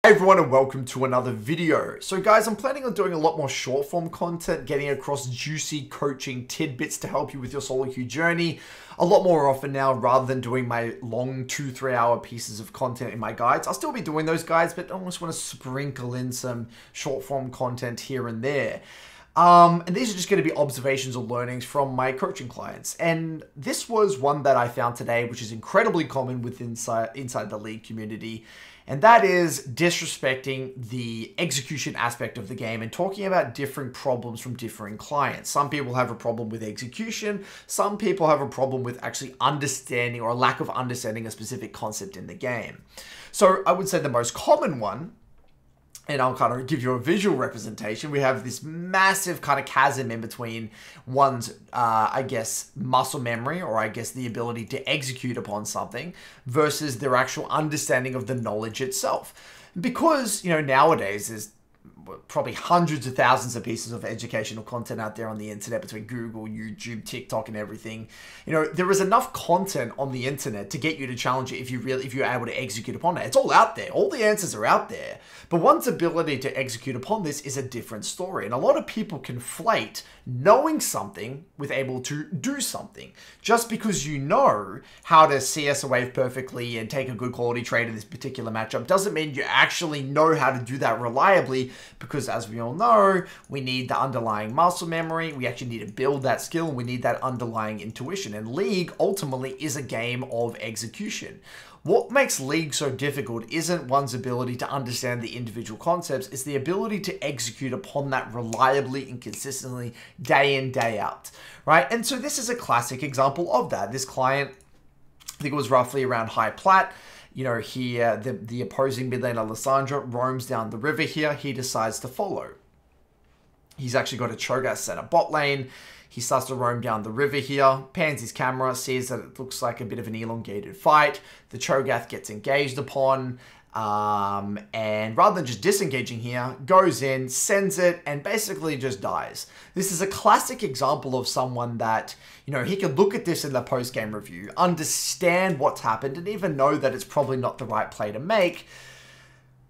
Hey everyone and welcome to another video. So guys, I'm planning on doing a lot more short form content, getting across juicy coaching tidbits to help you with your solo queue journey a lot more often now rather than doing my long 2-3 hour pieces of content in my guides. I'll still be doing those guides, but I almost want to sprinkle in some short form content here and there. And these are just going to be observations or learnings from my coaching clients. And this was one that I found today, which is incredibly common inside the League community. And that is disrespecting the execution aspect of the game and talking about different problems from differing clients. Some people have a problem with execution. Some people have a problem with actually understanding or a lack of understanding a specific concept in the game. So I would say the most common one, and I'll kind of give you a visual representation. We have this massive kind of chasm in between one's, I guess, muscle memory, or I guess the ability to execute upon something, versus their actual understanding of the knowledge itself. Because, you know, nowadays there's probably hundreds of thousands of pieces of educational content out there on the internet between Google, YouTube, TikTok, and everything. You know, there is enough content on the internet to get you to challenge it if you're able to execute upon it. It's all out there. All the answers are out there. But one's ability to execute upon this is a different story. And a lot of people conflate knowing something with able to do something. Just because you know how to CS a wave perfectly and take a good quality trade in this particular matchup doesn't mean you actually know how to do that reliably, because as we all know, we need the underlying muscle memory. We actually need to build that skill, and we need that underlying intuition. And League ultimately is a game of execution. What makes League so difficult isn't one's ability to understand the individual concepts, it's the ability to execute upon that reliably and consistently day in, day out, right? And so this is a classic example of that. This client, I think it was roughly around high plat. You know, here, the opposing mid laner, Lissandra, roams down the river here. He decides to follow. He's actually got a Cho'Gath center bot lane. He starts to roam down the river here, pans his camera, sees that it looks like a bit of an elongated fight. The Cho'Gath gets engaged upon, and rather than just disengaging here, goes in, sends it, and basically just dies. This is a classic example of someone that, you know, he could look at this in the post-game review, understand what's happened, and even know that it's probably not the right play to make,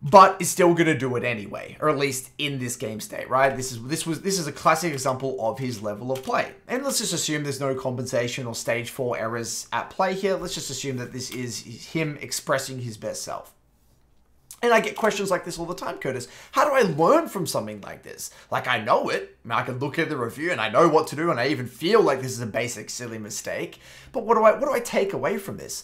but is still going to do it anyway, or at least in this game state, right? This is a classic example of his level of play. And let's just assume there's no compensation or stage 4 errors at play here. Let's just assume that this is him expressing his best self. And I get questions like this all the time, Curtis. How do I learn from something like this? Like, I know it. I mean, I can look at the review and I know what to do, and I even feel like this is a basic silly mistake. But what do I take away from this?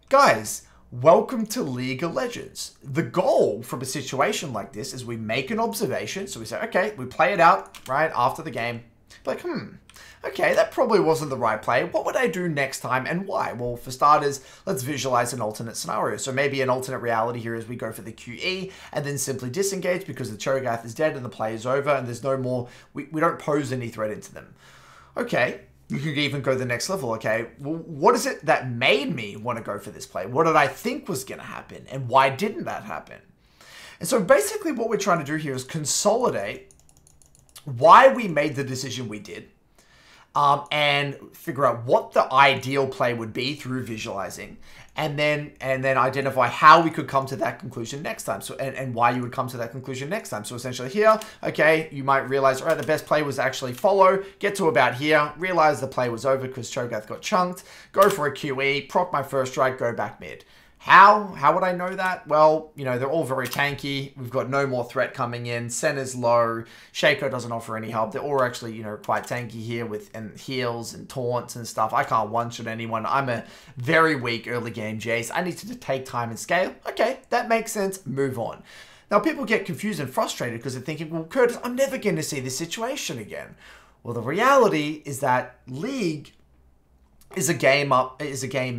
Guys, welcome to League of Legends. The goal from a situation like this is we make an observation. So we say, okay, we play it out, right, after the game. Like, okay, that probably wasn't the right play. What would I do next time and why? Well, for starters, let's visualize an alternate scenario. So maybe an alternate reality here is we go for the QE and then simply disengage because the Cho'Gath is dead and the play is over and there's no more, we don't pose any threat into them. Okay. You could even go the next level, okay? Well, what is it that made me want to go for this play? What did I think was going to happen? And why didn't that happen? And so basically what we're trying to do here is consolidate why we made the decision we did, and figure out what the ideal play would be through visualizing, and then identify how we could come to that conclusion next time. So and why you would come to that conclusion next time. So essentially here, okay, you might realize, all right, the best play was actually follow, get to about here, realize the play was over because Cho'Gath got chunked, go for a QE, proc my first strike, go back mid. How would I know that? Well, you know, they're all very tanky. We've got no more threat coming in. Senna's low. Shaco doesn't offer any help. They're all actually, you know, quite tanky here with heals and taunts and stuff. I can't one-shot anyone. I'm a very weak early game Jace. I need to take time and scale. Okay, that makes sense. Move on. Now, people get confused and frustrated because they're thinking, well, Curtis, I'm never going to see this situation again. Well, the reality is that League is a game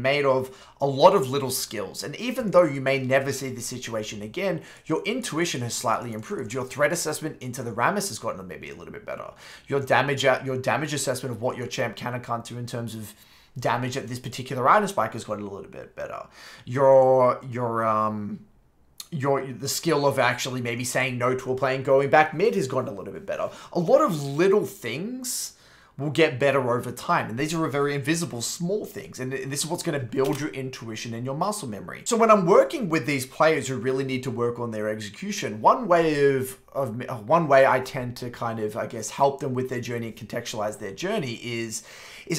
made of a lot of little skills. And even though you may never see this situation again, your intuition has slightly improved. Your threat assessment into the Rammus has gotten maybe a little bit better. Your damage assessment of what your champ can and can't do in terms of damage at this particular item spike has gotten a little bit better. The skill of actually maybe saying no to a play and going back mid has gotten a little bit better. A lot of little things will get better over time. And these are very invisible, small things. And this is what's going to build your intuition and your muscle memory. So when I'm working with these players who really need to work on their execution, one way I tend to kind of, I guess, help them with their journey and contextualize their journey is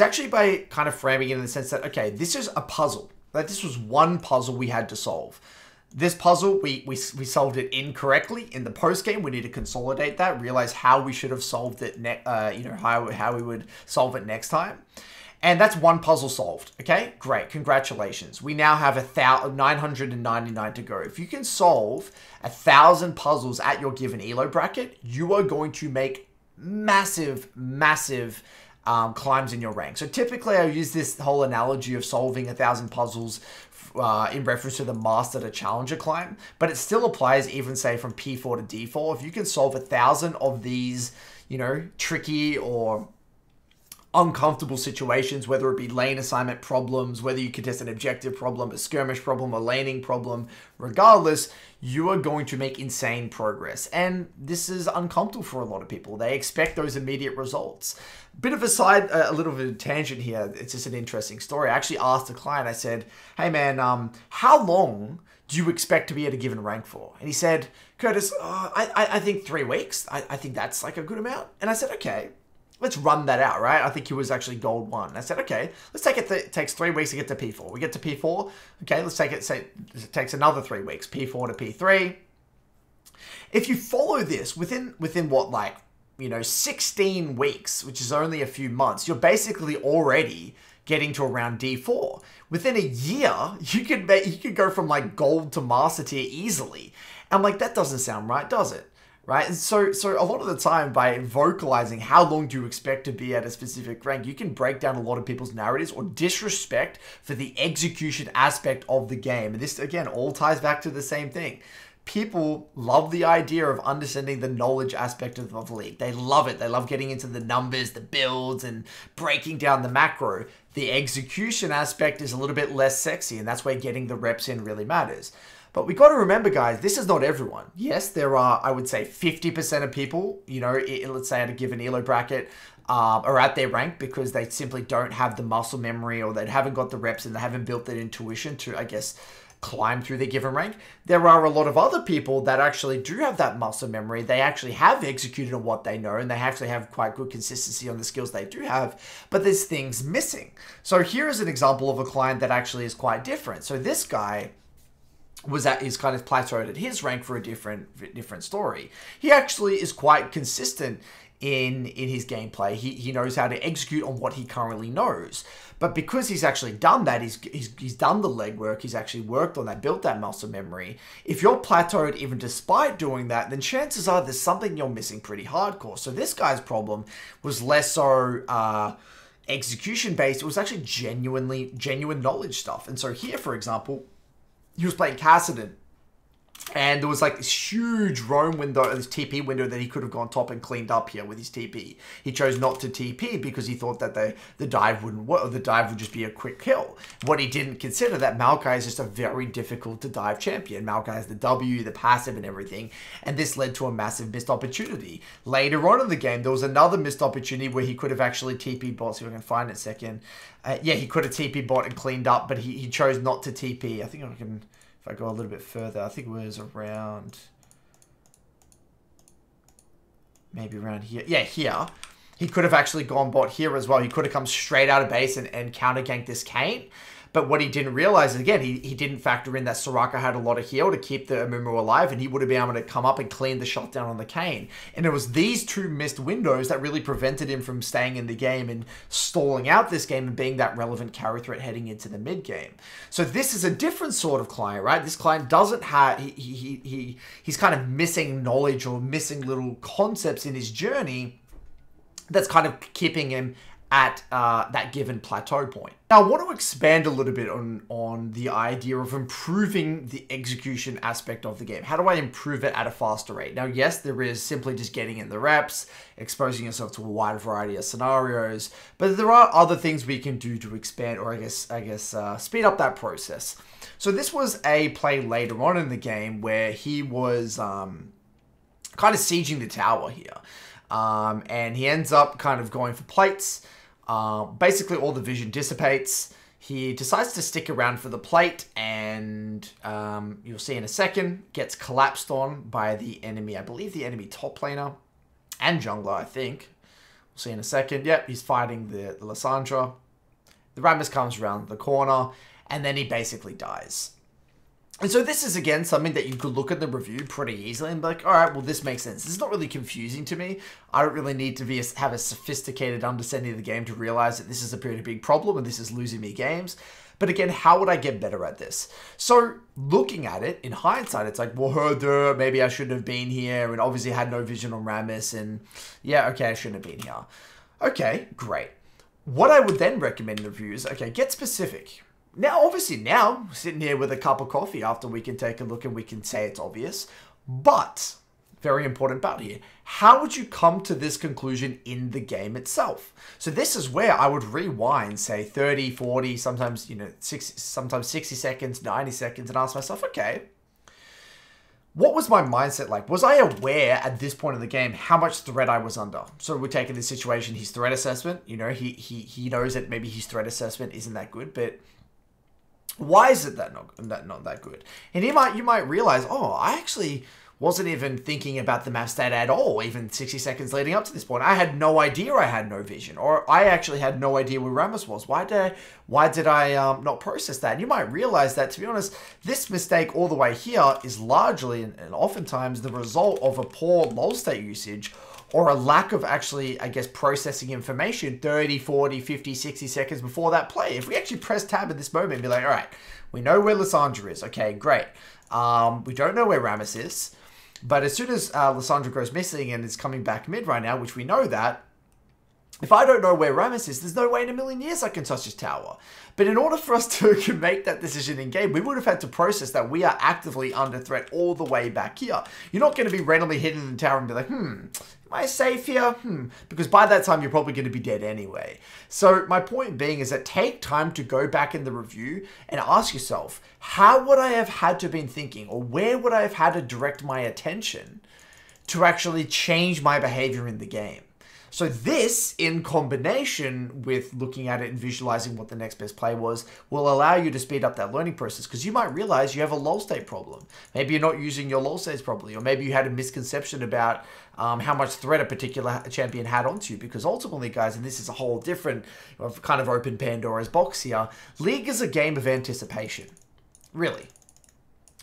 actually by kind of framing it in the sense that, okay, this is a puzzle. Like, this was one puzzle we had to solve. This puzzle, we solved it incorrectly in the post game. We need to consolidate that, realize how we should have solved it, how we would solve it next time. And that's one puzzle solved. Okay, great, congratulations. We now have 999 to go. If you can solve 1,000 puzzles at your given elo bracket, you are going to make massive climbs in your rank. So typically I use this whole analogy of solving 1,000 puzzles in reference to the master to challenger climb, but it still applies even say from P4 to D4. If you can solve 1,000 of these, tricky or uncomfortable situations, whether it be lane assignment problems, whether you contest an objective problem, a skirmish problem, a laning problem, regardless, you are going to make insane progress. And this is uncomfortable for a lot of people. They expect those immediate results. Bit of a little bit of a tangent here. It's just an interesting story. I actually asked a client, I said, hey man, how long do you expect to be at a given rank for? And he said, Curtis, I think 3 weeks. I think that's like a good amount. And I said, okay, let's run that out, right? I think he was actually gold 1. I said, okay, let's take it. It takes 3 weeks to get to P4. We get to P4. Okay, let's take it. Say it takes another 3 weeks, P4 to P3. If you follow this within what, like, 16 weeks, which is only a few months, you're basically already getting to around D4. Within a year, you could go from like gold to master tier easily. And like, that doesn't sound right, does it? Right? And so a lot of the time, by vocalizing how long do you expect to be at a specific rank, you can break down a lot of people's narratives or disrespect for the execution aspect of the game. And this, again, all ties back to the same thing. People love the idea of understanding the knowledge aspect of the league. They love it. They love getting into the numbers, the builds, and breaking down the macro. The execution aspect is a little bit less sexy, and that's where getting the reps in really matters. But we got to remember, guys, this is not everyone. Yes, there are, I would say, 50% of people, let's say at a given elo bracket, are at their rank because they simply don't have the muscle memory, or they haven't got the reps and they haven't built that intuition to, I guess, climb through their given rank. There are a lot of other people that actually do have that muscle memory. They actually have executed on what they know, and they actually have quite good consistency on the skills they do have, but there's things missing. So here is an example of a client that actually is quite different. So this guy is kind of plateaued at his rank for a different story. He actually is quite consistent in his gameplay. He knows how to execute on what he currently knows. But because he's actually done that, he's done the legwork, he's actually worked on that, built that muscle memory. If you're plateaued even despite doing that, then chances are there's something you're missing pretty hardcore. So this guy's problem was less so execution based. It was actually genuine knowledge stuff. And so here, for example, he was playing Kassadin, and there was like this huge roam window, this TP window that he could have gone top and cleaned up here with his TP. He chose not to TP because he thought that the dive wouldn't work, or the dive would just be a quick kill. What he didn't consider that Maokai is just a very difficult to dive champion. Maokai has the W, the passive and everything, and this led to a massive missed opportunity. Later on in the game, there was another missed opportunity where he could have actually TP bot, see if I can find it in a second. Yeah, he could have TP bot and cleaned up, but he chose not to TP. I think I can... I go a little bit further, I think it was around, maybe around here. Yeah, here. He could have actually gone bot here as well. He could have come straight out of base and counter ganked this Kayn. But what he didn't realize is, again, he didn't factor in that Soraka had a lot of heal to keep the Amumu alive, and he would have been able to come up and clean the shutdown on the Kayn. And it was these two missed windows that really prevented him from staying in the game and stalling out this game and being that relevant carry threat heading into the mid game. So this is a different sort of client, right? This client doesn't have, he's kind of missing knowledge or missing little concepts in his journey that's kind of keeping him at that given plateau point. Now, I want to expand a little bit on the idea of improving the execution aspect of the game. How do I improve it at a faster rate? Now, yes, there is simply just getting in the reps, exposing yourself to a wide variety of scenarios, but there are other things we can do to expand, or I guess speed up that process. So this was a play later on in the game where he was kind of sieging the tower here. And he ends up kind of going for plates. Basically, all the vision dissipates. He decides to stick around for the plate, and you'll see in a second, gets collapsed on by the enemy. I believe the enemy top laner and jungler, I think. We'll see in a second. Yep, he's fighting the Lissandra. The Rammus comes around the corner, and then he basically dies. And so this is, again, something that you could look at the review pretty easily and be like, all right, well, this makes sense. This is not really confusing to me. I don't really need to have a sophisticated understanding of the game to realize that this is a pretty big problem and this is losing me games. But again, how would I get better at this? So looking at it, in hindsight, it's like, well, maybe I shouldn't have been here, and obviously had no vision on Rammus, and yeah, okay, I shouldn't have been here. Okay, great. What I would then recommend in the review is, okay, get specific. Now, obviously now, sitting here with a cup of coffee after we can take a look and we can say it's obvious, but, very important part here, how would you come to this conclusion in the game itself? So this is where I would rewind, say 30, 40, sometimes, 60 seconds, 90 seconds, and ask myself, okay, what was my mindset like? Was I aware at this point in the game how much threat I was under? So we're taking this situation, his threat assessment, he knows that maybe his threat assessment isn't that good, but why is it that not that good? And you might realize, oh, I actually wasn't even thinking about the map stat at all, even 60 seconds leading up to this point. I had no idea I had no vision, or I actually had no idea where Rammus was. Why did I not process that? And you might realize that, to be honest, this mistake all the way here is largely and oftentimes the result of a poor lull state usage, or a lack of actually, I guess, processing information 30, 40, 50, 60 seconds before that play. If we actually press tab at this moment and be like, all right, we know where Lissandra is. Okay, great. We don't know where Rammus is. But as soon as Lissandra goes missing and is coming back mid right now, which we know that, if I don't know where Rammus is, there's no way in a million years I can touch his tower. But in order for us to make that decision in game, we would have had to process that we are actively under threat all the way back here. You're not going to be randomly hitting the tower and be like, am I safe here? Because by that time, you're probably going to be dead anyway. So my point being is that take time to go back in the review and ask yourself, how would I have had to have been thinking, or where would I have had to direct my attention to actually change my behavior in the game? So this, in combination with looking at it and visualizing what the next best play was, will allow you to speed up that learning process, because you might realize you have a lull state problem. Maybe you're not using your lull states properly, or maybe you had a misconception about how much threat a particular champion had onto you, because ultimately, guys, and this is a whole different kind of open Pandora's box here, League is a game of anticipation. Really.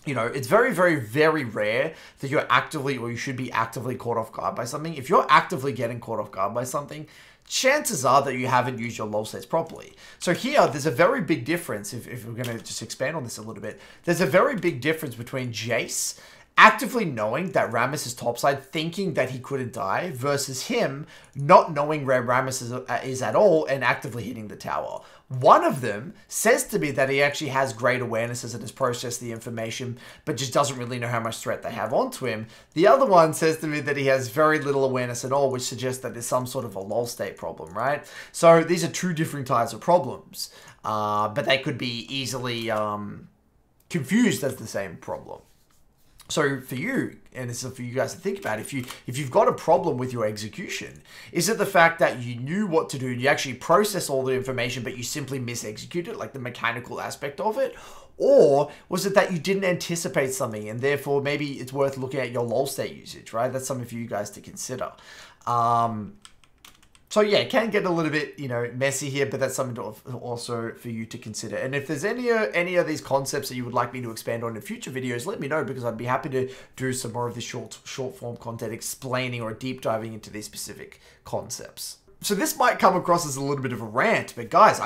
It's very, very, very rare that you're actively, or you should be actively caught off guard by something. If you're actively getting caught off guard by something, chances are that you haven't used your lull states properly. So here, there's a very big difference, if we're going to just expand on this a little bit, there's a very big difference between Jace actively knowing that Rammus is topside, thinking that he couldn't die, versus him not knowing where Rammus is at all and actively hitting the tower. One of them says to me that he actually has great awarenesses and has processed the information, but just doesn't really know how much threat they have onto him. The other one says to me that he has very little awareness at all, which suggests that there's some sort of a lull state problem, right? So these are two different types of problems, but they could be easily confused as the same problem. So for you, and this is for you guys to think about, if you've got a problem with your execution, is it the fact that you knew what to do and you actually processed all the information, but you simply misexecuted, like the mechanical aspect of it? Or was it that you didn't anticipate something and therefore maybe it's worth looking at your lull state usage, right? That's something for you guys to consider. So yeah, it can get a little bit, messy here, but that's something to also for you to consider. And if there's any of these concepts that you would like me to expand on in future videos, let me know, because I'd be happy to do some more of this short form content explaining or deep diving into these specific concepts. So this might come across as a little bit of a rant, but guys,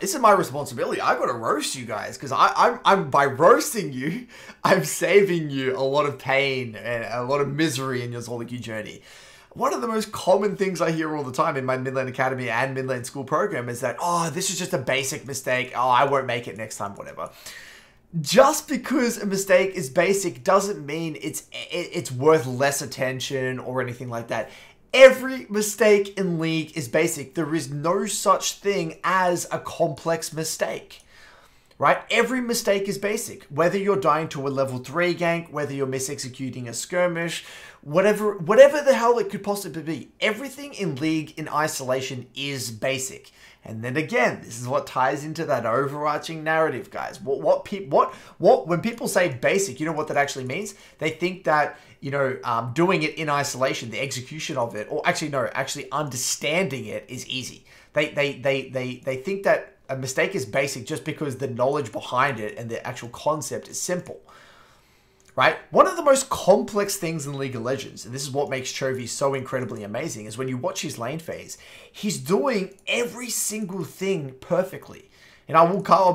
this is my responsibility. I got to roast you guys, because I'm by roasting you, I'm saving you a lot of pain and a lot of misery in your solo queue journey. One of the most common things I hear all the time in my Midlane Academy and Midlane School program is that, oh, this is just a basic mistake. Oh, I won't make it next time, whatever. Just because a mistake is basic doesn't mean it's worth less attention or anything like that. Every mistake in League is basic. There is no such thing as a complex mistake. right? Every mistake is basic. Whether you're dying to a level 3 gank, whether you're mis-executing a skirmish, whatever the hell it could possibly be. Everything in League in isolation is basic. And then again, this is what ties into that overarching narrative, guys. When people say basic, you know what that actually means? They think that, you know, doing it in isolation, the execution of it, or actually no, actually understanding it is easy. They think that a mistake is basic just because the knowledge behind it and the actual concept is simple. Right? One of the most complex things in League of Legends, and this is what makes Chovy so incredibly amazing, is when you watch his lane phase, he's doing every single thing perfectly. And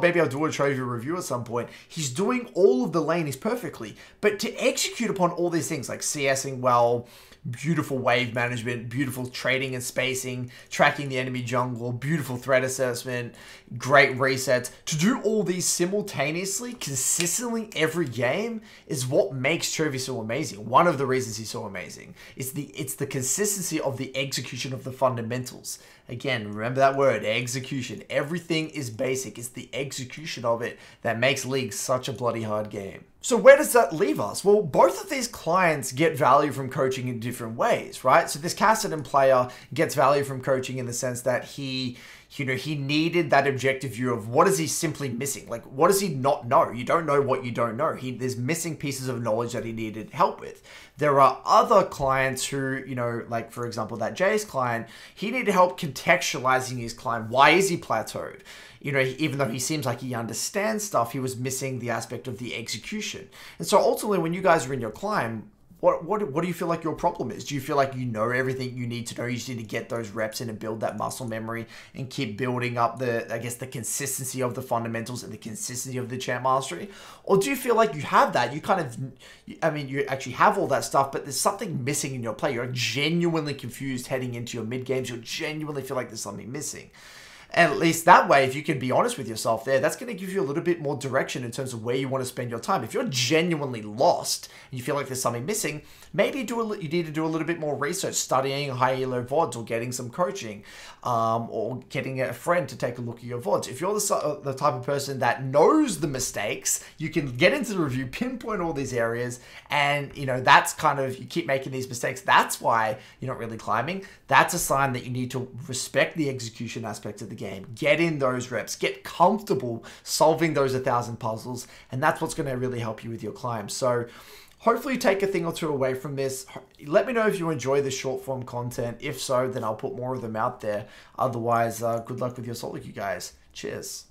maybe I'll do a Chovy review at some point. He's doing all of the lanes perfectly, but to execute upon all these things like CSing well, beautiful wave management, beautiful trading and spacing, tracking the enemy jungle, beautiful threat assessment, great resets. To do all these simultaneously, consistently every game is what makes Chovy so amazing. One of the reasons he's so amazing is it's the consistency of the execution of the fundamentals. Again, remember that word, execution. Everything is basic. It's the execution of it that makes League such a bloody hard game. So where does that leave us? Well, both of these clients get value from coaching in different ways, right? So this Kassadin player gets value from coaching in the sense that he needed that objective view of what is he simply missing? Like, what does he not know? You don't know what you don't know. There's missing pieces of knowledge that he needed help with. There are other clients who, you know, like for example, that Jace client, he needed help contextualizing his client. Why is he plateaued? You know, even though he seems like he understands stuff, he was missing the aspect of the execution. And so ultimately, when you guys are in your climb, what do you feel like your problem is? Do you feel like you know everything you need to know? You just need to get those reps in and build that muscle memory and keep building up the consistency of the fundamentals and the consistency of the champ mastery? Or do you feel like you have that? You actually have all that stuff, but there's something missing in your play. You're genuinely confused heading into your mid games. You genuinely feel like there's something missing. And at least that way, if you can be honest with yourself there, that's going to give you a little bit more direction in terms of where you want to spend your time. If you're genuinely lost and you feel like there's something missing, maybe you need to do a little bit more research, studying high elo VODs or getting some coaching, or getting a friend to take a look at your VODs. If you're the type of person that knows the mistakes, you can get into the review, pinpoint all these areas, and you know, that's kind of, you keep making these mistakes. That's why you're not really climbing. That's a sign that you need to respect the execution aspect of the game. Get in those reps, get comfortable solving those 1,000 puzzles, and that's what's going to really help you with your climb. So hopefully you take a thing or two away from this. Let me know if you enjoy the short form content. If so, then I'll put more of them out there. Otherwise, good luck with your solo queue, guys. Cheers.